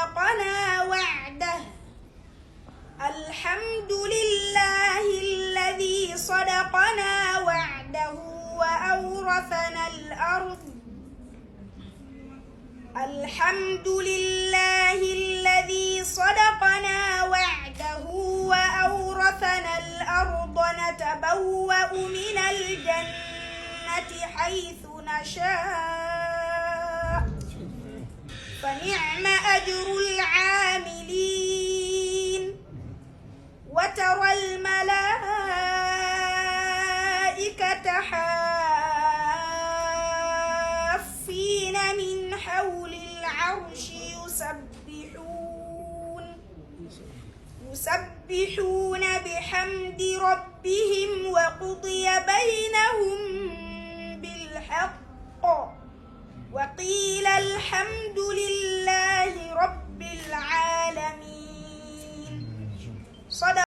صدقنا وعده الحمد لله الذي صدقنا وعده وأورثنا الأرض الحمد لله الذي صدقنا وعده وأورثنا الأرض نتبوأ من الجنة حيث نشاء فنعم أجر العاملين وترى الملائكة حافين من حول العرش يسبحون بحمد ربهم وقضي بينهم بالحق وقيل الحمد لله رب العالمين. صدق